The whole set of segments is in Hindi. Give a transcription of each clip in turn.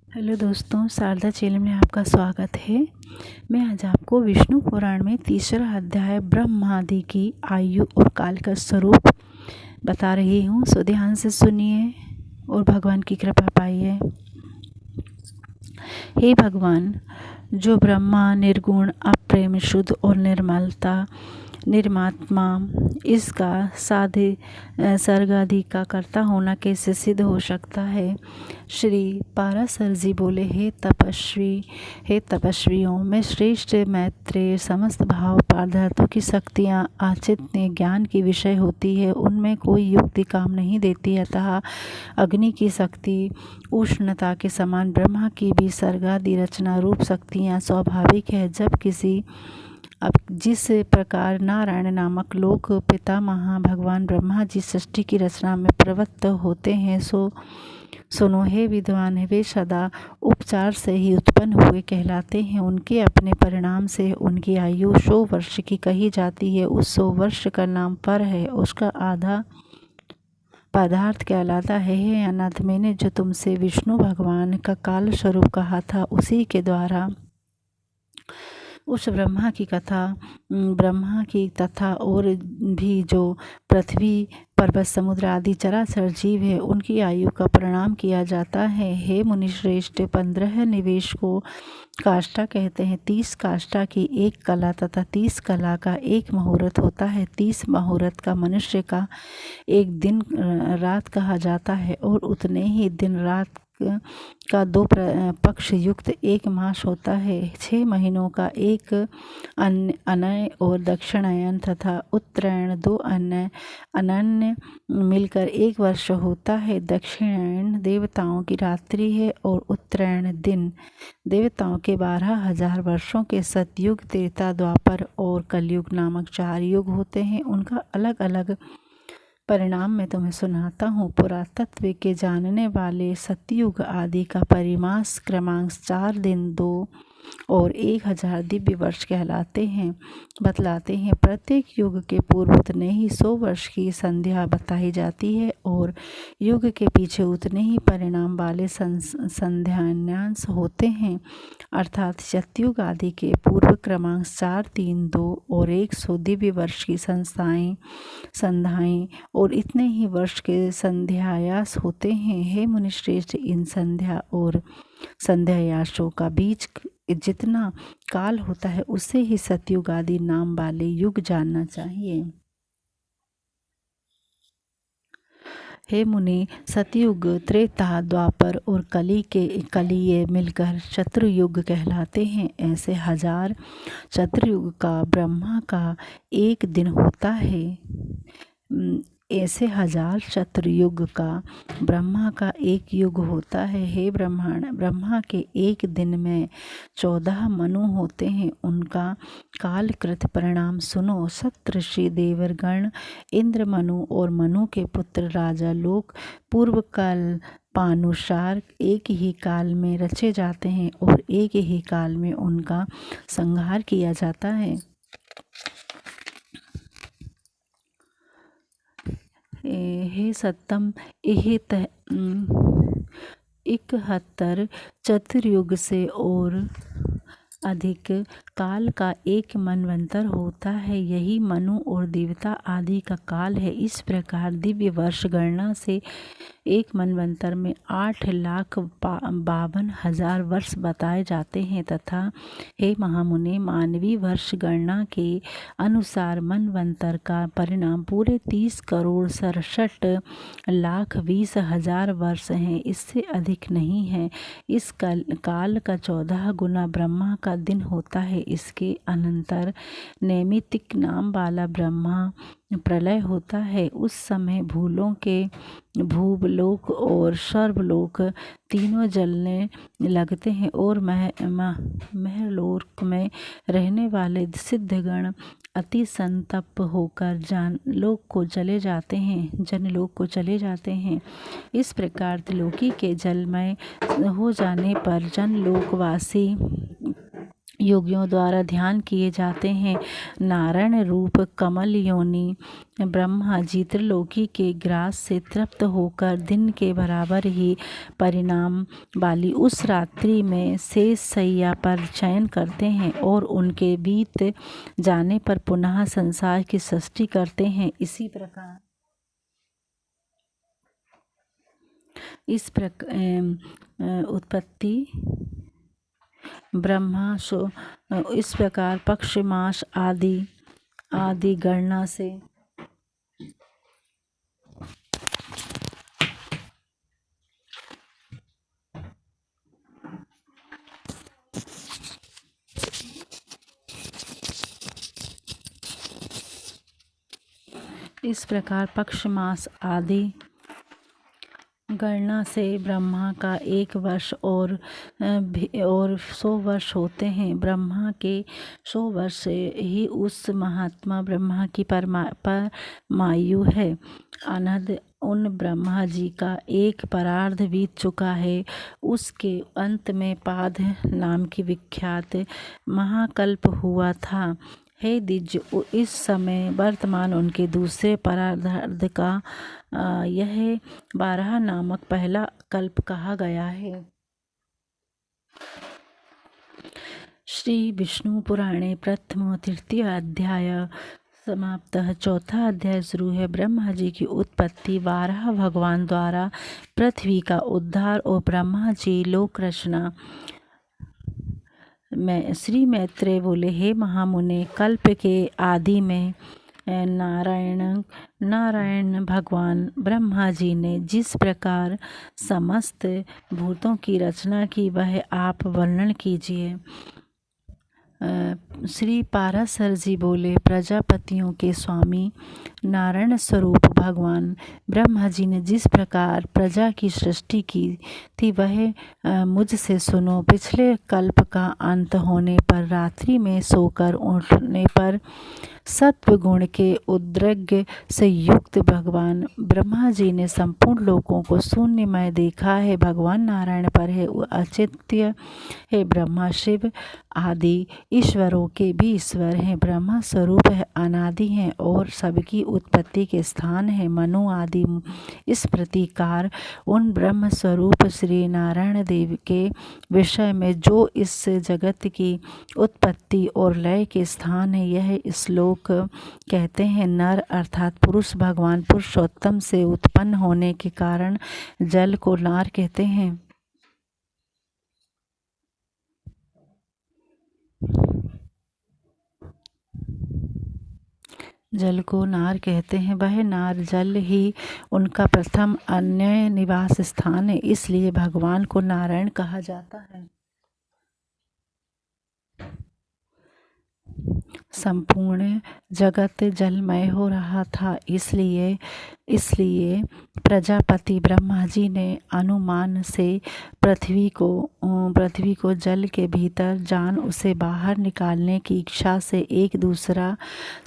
हेलो दोस्तों, शारदा चैनल में आपका स्वागत है। मैं आज आपको विष्णु पुराण में तीसरा अध्याय ब्रह्मादि की आयु और काल का स्वरूप बता रही हूँ। सो ध्यान से सुनिए और भगवान की कृपा पाइए। हे भगवान, जो ब्रह्मा निर्गुण, अप्रेम, शुद्ध और निर्मात्मा, इसका साधे सर्गादि का कर्ता होना कैसे सिद्ध हो सकता है। श्री पाराशर जी बोले, हे तपस्वियों में श्रेष्ठ मैत्रेय समस्त भाव पदार्थों की शक्तियाँ आचित्य ज्ञान की विषय होती है, उनमें कोई युक्ति काम नहीं देती। अतः अग्नि की शक्ति उष्णता के समान ब्रह्मा की भी सर्गादि रचना रूप शक्तियाँ स्वाभाविक है। अब जिस प्रकार नारायण नामक लोक पितामह भगवान ब्रह्मा जी सृष्टि की रचना में प्रवृत्त होते हैं, सुनो हे विद्वान, वे सदा उपचार से ही उत्पन्न हुए कहलाते हैं। उनके अपने परिणाम से उनकी आयु 100 वर्ष की कही जाती है। उस 100 वर्ष का नाम पर है, उसका आधा पदार्थ कहलाता है। हे अनाथ, मैंने जो तुमसे विष्णु भगवान का काल स्वरूप कहा था, उसी के द्वारा उस ब्रह्मा की तथा और भी जो पृथ्वी पर्वत समुद्र आदि चराचर जीव है, उनकी आयु का प्रणाम किया जाता है। हे मुनि श्रेष्ठ, 15 निवेश को काष्ठा कहते हैं। 30 काष्ठा की एक कला तथा 30 कला का एक मुहूर्त होता है। 30 मुहूर्त का मनुष्य का एक दिन रात कहा जाता है, और उतने ही दिन रात का 2 पक्ष युक्त एक मास होता है। 6 महीनों का एक अनय और दक्षिणायन तथा उत्तरायण 2 अनन्य मिलकर 1 वर्ष होता है। दक्षिणायन देवताओं की रात्रि है और उत्तरायण दिन। देवताओं के 12,000 वर्षों के सतयुग, त्रेता, द्वापर और कलयुग नामक 4 युग होते हैं। उनका अलग अलग परिणाम मैं तुम्हें सुनाता हूँ। पुरातत्व के जानने वाले सतयुग आदि का परिमास क्रमांक 4 दिन, 2 और 1000 दिव्य वर्ष कहलाते हैं बतलाते हैं। प्रत्येक युग के पूर्व उतने ही 100 वर्ष की संध्या बताई जाती है, और युग के पीछे उतने ही परिणाम वाले संध्यान्यांश होते हैं। अर्थात सतयुग आदि के पूर्व क्रमांक 4, 3, 2 और 100 दिव्य वर्ष की संध्याएं और इतने ही वर्ष के संध्यायास होते हैं। हे मुनिश्रेष्ठ, इन संध्या और संध्यायासों का बीच जितना काल होता है, उसे ही सतयुग आदि नाम वाले युग जानना चाहिए। हे मुनि, सतयुग, त्रेता, द्वापर और कलिये मिलकर चतुर्युग कहलाते हैं। ऐसे 1000 चतुर्युग का ब्रह्मा का एक दिन होता है। ऐसे 1000 चतुर्युग का ब्रह्मा का एक युग होता है। हे ब्रह्मांड, ब्रह्मा के एक दिन में 14 मनु होते हैं। उनका कालकृत परिणाम सुनो। सप्तऋषि देवगण, इंद्र, मनु और मनु के पुत्र राजा लोग पूर्व कल्पानुसार एक ही काल में रचे जाते हैं, और एक ही काल में उनका संहार किया जाता है। हे सत्तम, 71 चतुर्युग से और अधिक काल का एक मनवंतर होता है। यही मनु और देवता आदि का काल है। इस प्रकार दिव्य वर्ष गणना से एक मनवंतर में 8,52,000 वर्ष बताए जाते हैं। तथा हे महामुने, मानवीय वर्ष गणना के अनुसार मनवंतर का परिणाम पूरे 30,67,20,000 वर्ष हैं, इससे अधिक नहीं है। इस काल का 14 गुना ब्रह्मा का दिन होता है। इसके अनंतर नैमित्तिक नाम वाला ब्रह्मा प्रलय होता है। उस समय भूवलोक और सर्वलोक तीनों जलने लगते हैं, और महलोक में रहने वाले सिद्धगण अति संतप्त होकर जनलोक को चले जाते हैं। इस प्रकार त्रिलोकी के जलमय हो जाने पर जनलोकवासी योगियों द्वारा ध्यान किए जाते हैं। नारायण रूप कमल योनि ब्रह्मा जी त्रिलोकी के ग्रास से तृप्त होकर दिन के बराबर ही परिणाम वाली उस रात्रि में शेष शैया पर शयन करते हैं और उनके बीत जाने पर पुनः संसार की सृष्टि करते हैं। इस उत्पत्ति ब्रह्मा इस प्रकार पक्ष मास आदि गणना से पक्ष मास आदि गणना से ब्रह्मा का 1 वर्ष और 100 वर्ष होते हैं। ब्रह्मा के 100 वर्ष ही उस महात्मा ब्रह्मा की परमायु है। अनहद उन ब्रह्मा जी का एक परार्ध बीत चुका है। उसके अंत में पाद नाम की विख्यात महाकल्प हुआ था। हे द्विज, इस समय वर्तमान उनके दूसरे परार्ध का यह 12 नामक पहला कल्प कहा गया है। श्री विष्णु पुराणे प्रथम तृतीय अध्याय समाप्तः। चौथा अध्याय शुरू है। ब्रह्मा जी की उत्पत्ति, 12 भगवान द्वारा पृथ्वी का उद्धार और ब्रह्मा जी लोक रचना। श्री मैत्रेय बोले, हे महामुने, कल्प के आदि में नारायण भगवान ब्रह्मा जी ने जिस प्रकार समस्त भूतों की रचना की वह आप वर्णन कीजिए। श्री पाराशर जी बोले, प्रजापतियों के स्वामी नारायण स्वरूप भगवान ब्रह्मा जी ने जिस प्रकार प्रजा की सृष्टि की थी वह मुझसे सुनो। पिछले कल्प का अंत होने पर रात्रि में सोकर उठने पर सत्व गुण के उद्रेक से युक्त भगवान ब्रह्मा जी ने संपूर्ण लोकों को शून्यमय देखा है। भगवान नारायण पर है अचिंत्य है। ब्रह्मा शिव आदि ईश्वरों के भी ईश्वर हैं। ब्रह्मा स्वरूप है, अनादि हैं और सबकी उत्पत्ति के स्थान है। मनु आदि इस प्रकार उन ब्रह्म स्वरूप श्री नारायण देव के विषय में जो इस जगत की उत्पत्ति और लय के स्थान है, यह श्लोक कहते हैं। नर अर्थात पुरुष भगवान पुरुषोत्तम से उत्पन्न होने के कारण जल को नार कहते हैं। जल को नार कहते हैं। वह नार जल ही उनका प्रथम अन्य निवास स्थान है, इसलिए भगवान को नारायण कहा जाता है। संपूर्ण जगत जलमय हो रहा था, इसलिए प्रजापति ब्रह्मा जी ने अनुमान से पृथ्वी को जल के भीतर जान उसे बाहर निकालने की इच्छा से एक दूसरा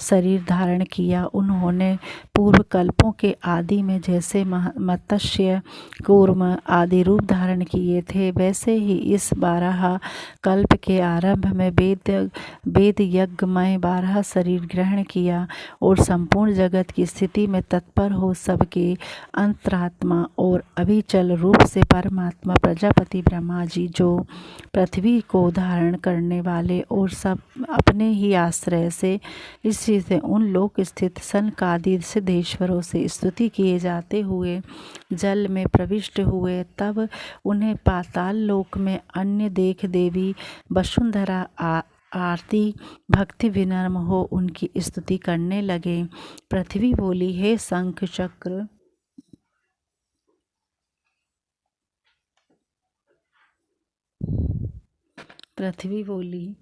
शरीर धारण किया। उन्होंने पूर्व कल्पों के आदि में जैसे मत्स्य कूर्म आदि रूप धारण किए थे, वैसे ही इस 12 कल्प के आरंभ में वेद यज्ञमय 12 शरीर ग्रहण किया और संपूर्ण जगत की स्थिति में तत्पर हो सबके अंतरात्मा और अविचल रूप से परमात्मा प्रजापति ब्रह्मा जी, जो पृथ्वी को धारण करने वाले और सब अपने ही आश्रय से इसी से उन लोक स्थित सनकादि सिद्धेश्वरों से स्तुति किए जाते हुए जल में प्रविष्ट हुए। तब उन्हें पाताल लोक में अन्य देख देवी वसुंधरा आरती भक्ति विनम्र हो उनकी स्तुति करने लगे। पृथ्वी बोली, हे शंख चक्र पृथ्वी बोली,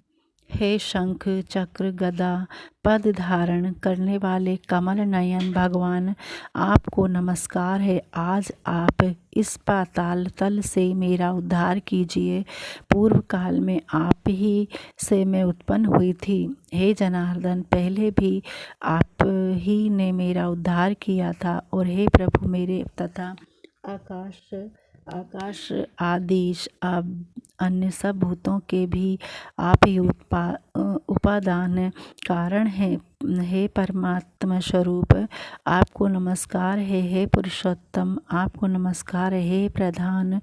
हे शंख चक्र गदा पद धारण करने वाले कमल नयन भगवान, आपको नमस्कार है। आज आप इस पाताल तल से मेरा उद्धार कीजिए। पूर्व काल में आप ही से मैं उत्पन्न हुई थी। हे जनार्दन, पहले भी आप ही ने मेरा उद्धार किया था। और हे प्रभु, मेरे तथा आकाश अन्य सब भूतों के भी आप ही उपादान कारण हैं। हे परमात्मा स्वरूप आपको नमस्कार है। हे पुरुषोत्तम आपको नमस्कार है। हे प्रधान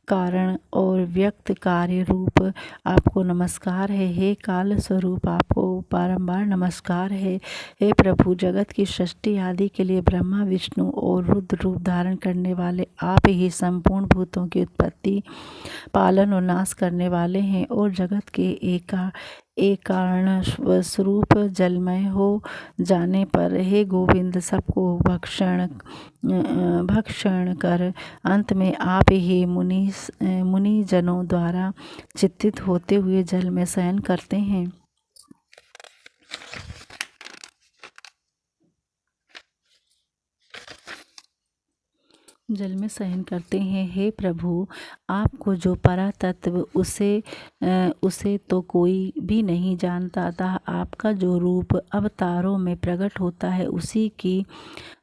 कारण और व्यक्त कार्य रूप आपको नमस्कार है। हे काल स्वरूप आपको बारंबार नमस्कार है। हे प्रभु जगत की सृष्टि आदि के लिए ब्रह्मा विष्णु और रुद्र रूप धारण करने वाले आप ही संपूर्ण भूतों की उत्पत्ति पालन और नाश करने वाले हैं और जगत के एक कारण स्वरूप जलमय हो जाने पर हे गोविंद सबको भक्षण कर अंत में आप ही मुनि जनों द्वारा चित्तित होते हुए जल में शयन करते हैं। जल में शयन करते हैं। हे प्रभु आपको जो परातत्व उसे तो कोई भी नहीं जानता, अतः आपका जो रूप अवतारों में प्रकट होता है उसी की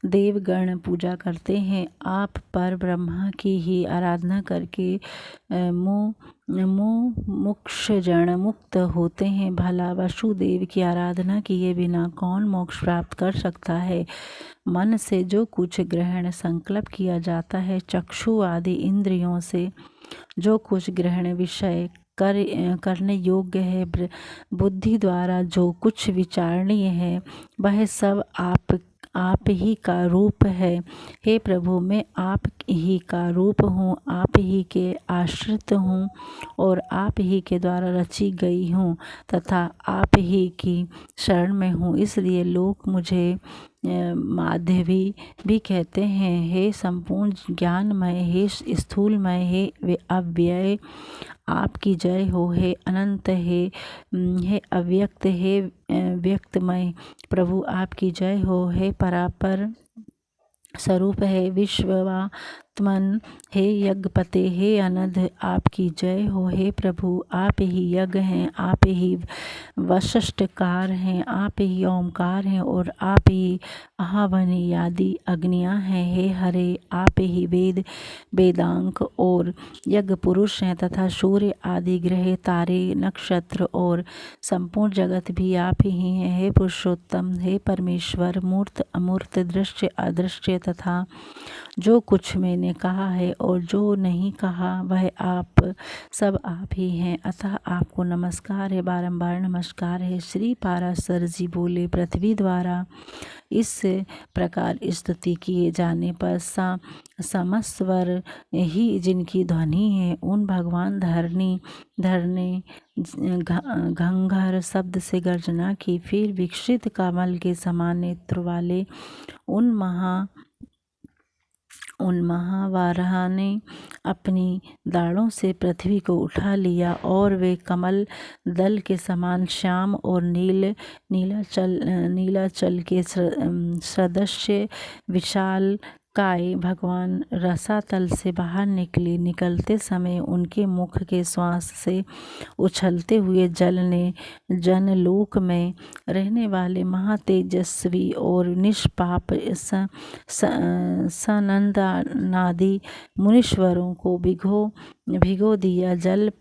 देवगण पूजा करते हैं। आप पर ब्रह्मा की ही आराधना करके मोक्ष जन मुक्त होते हैं। भला वसुदेव की आराधना किए बिना कौन मोक्ष प्राप्त कर सकता है। मन से जो कुछ ग्रहण संकल्प किया जाता है, चक्षु आदि इंद्रियों से जो कुछ ग्रहण विषय करने योग्य है, बुद्धि द्वारा जो कुछ विचारणीय है, वह सब आप ही का रूप है। हे प्रभु मैं आप ही का रूप हूँ, आप ही के आश्रित हूँ और आप ही के द्वारा रची गई हूँ तथा आप ही की शरण में हूँ, इसलिए लोग मुझे माधवी भी कहते हैं। हे संपूर्ण ज्ञानमय, हे स्थूलमय, हे अव्यय आपकी जय हो। हे अनंत, हे अव्यक्त, हे व्यक्तमय प्रभु आपकी जय हो। हे परापर स्वरूप है विश्वात्मन, हे यज्ञपते, हे अनध आपकी जय हो। हे प्रभु आप ही यज्ञ हैं, आप ही वशिष्ठकार हैं, आप ही ओमकार हैं और आप ही आह्वनी आदि अग्नियाँ हैं। हे हरे आप ही वेदांक और यज्ञ पुरुष हैं तथा सूर्य आदि ग्रह तारे नक्षत्र और संपूर्ण जगत भी आप ही हैं। हे पुरुषोत्तम, हे परमेश्वर मूर्त अमूर्त दृश्य अदृश्य तथा जो कुछ मैंने कहा है और जो नहीं कहा वह आप सब आप ही हैं, अतः आपको नमस्कार है, बारंबार नमस्कार है। श्री पाराशर जी बोले, पृथ्वी द्वारा इस प्रकार स्तुति किए जाने पर समस्वर ही जिनकी ध्वनि है, उन भगवान धरने घंघर शब्द से गर्जना की। फिर विकसित कमल के समान नेत्र वाले उन महावाराह ने अपनी दाढ़ों से पृथ्वी को उठा लिया और वे कमल दल के समान श्याम और नीलाचल के सदृश विशाल काय भगवान रसातल से बाहर निकलते समय उनके मुख के श्वास से उछलते हुए जल ने जनलोक में रहने वाले महातेजस्वी और निष्पाप सनंदनादि मुनीश्वरों को भिगो दिया। जल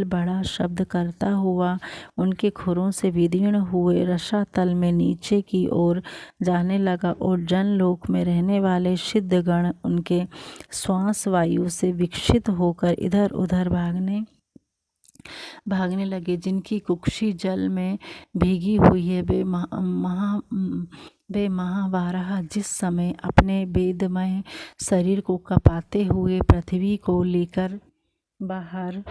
बड़ा शब्द करता हुआ उनके खुरों से विदीर्ण हुए रसातल में नीचे की ओर जाने लगा और जनलोक में रहने वाले सिद्धगण उनके श्वास वायु से विकसित होकर इधर उधर भागने लगे। जिनकी कुक्षी जल में भीगी हुई है वे महावाराह जिस समय अपने वेदमय शरीर को कपाते हुए पृथ्वी को लेकर बाहर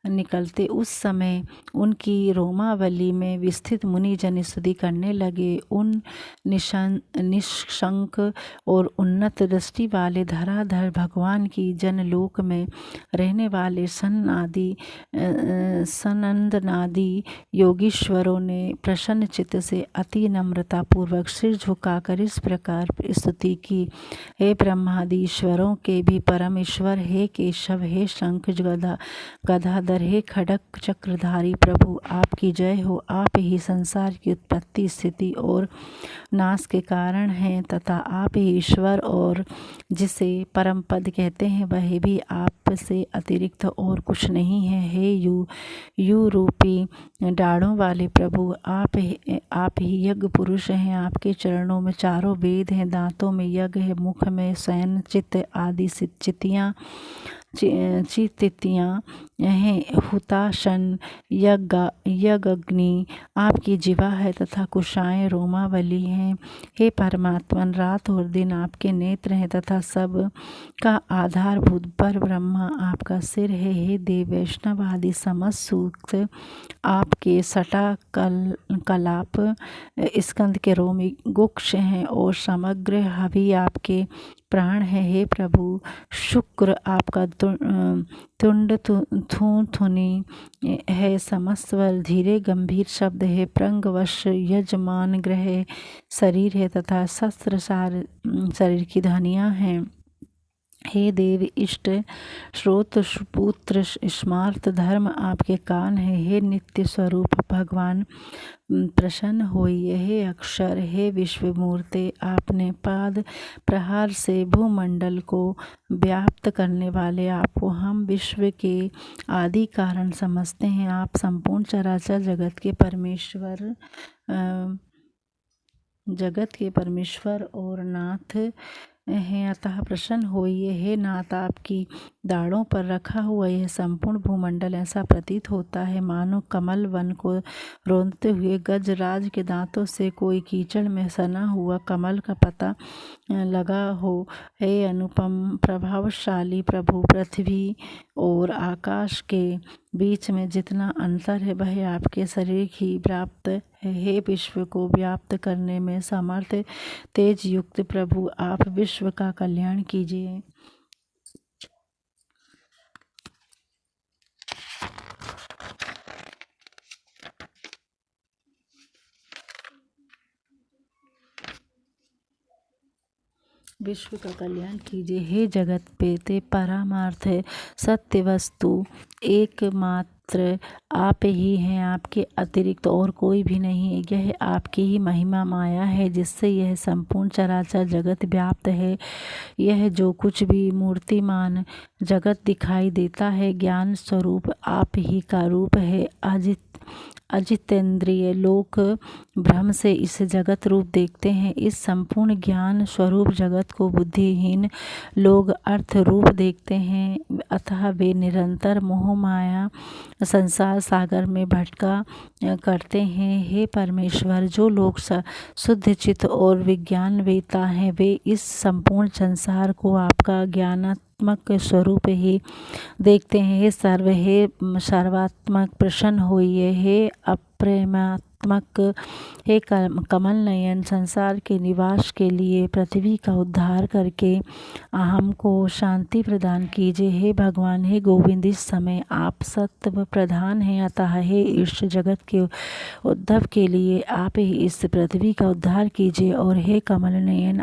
निकलते, उस समय उनकी रोमावली में विस्थित मुनिजन स्तुति करने लगे। उन निशंक और उन्नत दृष्टि वाले धराधर भगवान की जनलोक में रहने वाले सनंदनादि योगीश्वरों ने प्रसन्न चित्त से अति नम्रता पूर्वक सिर झुकाकर इस प्रकार स्तुति की। हे ब्रह्मादि ईश्वरों के भी परम ईश्वर, हे केशव, हे शंख गदाधर, निरंतर, हे खड्ग चक्रधारी प्रभु आपकी जय हो। आप ही संसार की उत्पत्ति, स्थिति और नाश के कारण हैं तथा आप ही ईश्वर और जिसे परम पद कहते हैं वह भी आप से अतिरिक्त और कुछ नहीं है। हे यू रूपी डाढ़ों वाले प्रभु आप ही यज्ञ पुरुष हैं। आपके चरणों में चारों वेद हैं, दांतों में यज्ञ है, मुख में शयन, चित्त आदि चितियाँ हैं, हुताशन यज्ञग्नि आपकी जीवा है तथा कुशाएं रोमावली हैं। हे परमात्मन, रात और दिन आपके नेत्र हैं तथा सब का आधारभूत पर ब्रह्मा आपका सिर है। हे देव वैष्णव आदि समस्त सूक्त आपके सटा कलाप स्कंद के रोमी गुक्ष हैं और समग्र हवि आपके प्राण है। हे प्रभु, शुक्र आपका तुंड थुनी है, समस्त स्वर धीरे गंभीर शब्द है, प्रंगवश यजमान ग्रह शरीर है तथा शस्त्र शरीर की ध्वनियाँ हैं। हे देव इष्ट श्रोत पुत्र स्मार्त धर्म आपके कान है। हे नित्य स्वरूप भगवान प्रसन्न होइए। हे अक्षर, हे विश्वमूर्ते, आपने पाद प्रहार से भूमंडल को व्याप्त करने वाले आपको हम विश्व के आदि कारण समझते हैं। आप संपूर्ण चराचर जगत के परमेश्वर और नाथ हैं, अतः प्रसन्न होइए। हे नाथ, आपकी दाढ़ों पर रखा हुआ यह संपूर्ण भूमंडल ऐसा प्रतीत होता है मानो कमल वन को रोंदते हुए गजराज के दांतों से कोई कीचड़ में सना हुआ कमल का पता लगा हो। हे अनुपम प्रभावशाली प्रभु, पृथ्वी और आकाश के बीच में जितना अंतर है वह आपके शरीर ही व्याप्त है। हे विश्व को व्याप्त करने में समर्थ तेज युक्त प्रभु, आप विश्व का कल्याण कीजिए। विश्व का कल्याण कीजिए। हे जगत पेते परमार्थ सत्य वस्तु एकमात्र आप ही हैं, आपके अतिरिक्त और कोई भी नहीं है। यह आपकी ही महिमा माया है जिससे यह संपूर्ण चराचर जगत व्याप्त है। यह जो कुछ भी मूर्तिमान जगत दिखाई देता है ज्ञान स्वरूप आप ही का रूप है। अजितेंद्रिय लोक भ्रम से इस जगत रूप देखते हैं। इस संपूर्ण ज्ञान स्वरूप जगत को बुद्धिहीन लोग अर्थ रूप देखते हैं, अतः वे निरंतर मोह माया संसार सागर में भटका करते हैं। हे परमेश्वर, जो लोग शुद्ध चित्त और विज्ञानवेता हैं वे इस संपूर्ण संसार को आपका ज्ञानात्मक स्वरूप ही देखते हैं। हे सर्वात्मक प्रसन्न होइए। हे अप्रेमात्मक, हे कमल नयन, संसार के निवास के लिए पृथ्वी का उद्धार करके हमको शांति प्रदान कीजिए। हे भगवान, हे गोविंद, इस समय आप सत्व प्रधान हैं, अतः हे इस जगत के उद्धार के लिए आप ही इस पृथ्वी का उद्धार कीजिए। और हे कमल नयन,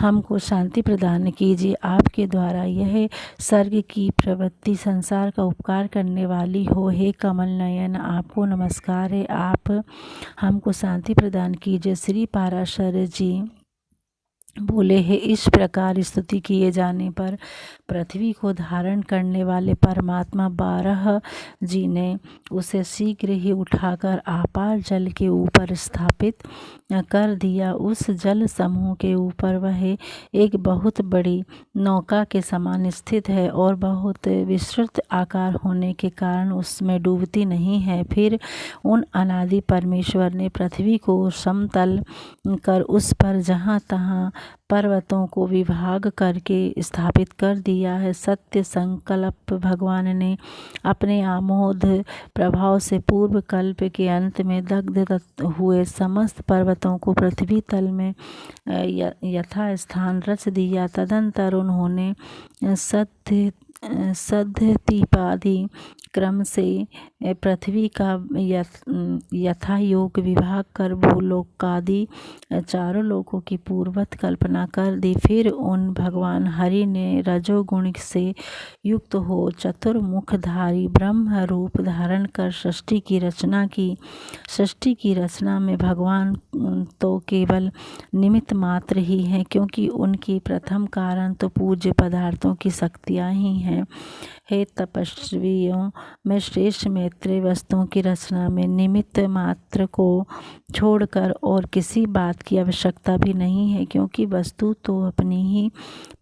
हमको शांति प्रदान कीजिए। आपके द्वारा यह सर्ग की प्रवृत्ति संसार का उपकार करने वाली हो। हे कमल नयन, आपको नमस्कार है, आप हमको शांति प्रदान कीजिए। श्री पाराशर जी बोले, है इस प्रकार स्तुति किए जाने पर पृथ्वी को धारण करने वाले परमात्मा बारह जी ने उसे शीघ्र ही उठाकर अपार जल के ऊपर स्थापित कर दिया। उस जल समूह के ऊपर वह एक बहुत बड़ी नौका के समान स्थित है और बहुत विस्तृत आकार होने के कारण उसमें डूबती नहीं है। फिर उन अनादि परमेश्वर ने पृथ्वी को समतल कर उस पर जहाँ तहाँ पर्वतों को विभाग करके स्थापित कर दिया है। सत्य संकल्प भगवान ने अपने आमोद प्रभाव से पूर्व कल्प के अंत में दग्ध हुए समस्त पर्वतों को पृथ्वी तल में यथा स्थान रच दिया। तदंतर उन्होंने सद्धतिपादि क्रम से पृथ्वी का यथा योग विभाग कर भूलोक आदि चारों लोकों की पूर्वत कल्पना कर दी। फिर उन भगवान हरि ने रजोगुण से युक्त हो चतुर्मुखधारी ब्रह्म रूप धारण कर सृष्टि की रचना की। सृष्टि की रचना में भगवान तो केवल निमित्त मात्र ही हैं, क्योंकि उनकी प्रथम कारण तो पूज्य पदार्थों की शक्तियाँ ही हैं। हे तपस्वियों, मैं श्रेष्ठ मैत्रेय वस्तुओं की रचना में निमित्त मात्र को छोड़कर और किसी बात की आवश्यकता भी नहीं है, क्योंकि वस्तु तो अपनी ही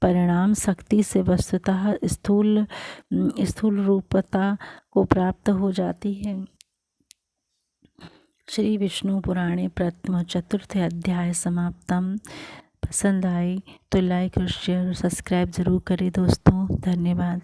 परिणाम शक्ति से वस्तुतः स्थूल रूपता को प्राप्त हो जाती है। श्री विष्णु पुराणे प्रथम चतुर्थ अध्याय समाप्तम। पसंद आए तो लाइक और शेयर और सब्सक्राइब ज़रूर करें दोस्तों। धन्यवाद।